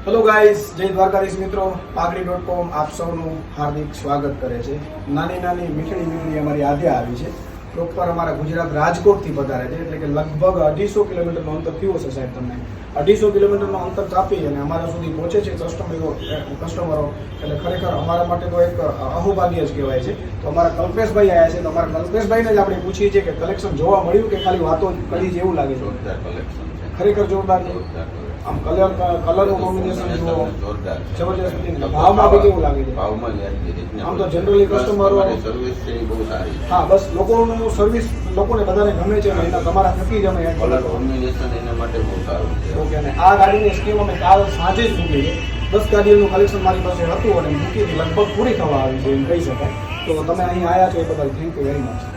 Hello guys, જય દ્વારકાધીશ મિત્રો. પાઘડી.com આપ સૌનું હાર્દિક સ્વાગત કરે છે. નાની નાની મીઠડી અમારી આધ્યા આવી છે. પ્રોપર અમારા ગુજરાત રાજકોટથી પધારે છે, એટલે કે લગભગ 250 કિલોમીટરનું અંતર થયું હશે સાહેબ. તમને 250 કિલોમીટરનું અંતર કાપી અને અમારા સુધી પહોંચે છે કસ્ટમરો. એટલે ખરેખર અમારા માટે તો એક અહોભાગ્ય જ કહેવાય છે. તો અમારા કલ્પેશભાઈ આવ્યા છે, તો અમારા કલ્પેશભાઈને જ આપણે પૂછીએ છીએ કે કલેક્શન જોવા મળ્યું કે ખાલી વાતો કરી જેવું લાગે છે? ખરેખર જોરદાર છે. આમ કલરનું કોમ્બિનેશન જુઓ, જબરજસ્ત. ભાવમાં બી કેવું લાગે છે? આમ તો જનરલી કસ્ટમરો હા બસ લોકોનું સર્વિસ લોકોને બધાને ગમે છે, એના તમારા થકી જ અમે કલર કોમ્બિનેશન એના માટે બહુ સારું છે. ઓકે. અને આ ગાડીની સ્કીમ અમે કાલ સાંજે જ મૂકી છે. 10 ગાડીઓનું કલેક્શન મારી પાસે હતું અને મૂકી લગભગ પૂરી થવા આવી છે એમ કહી શકાય. તો તમે અહીં આવ્યા છો એ બદલ થેન્ક યુ વેરી મચ.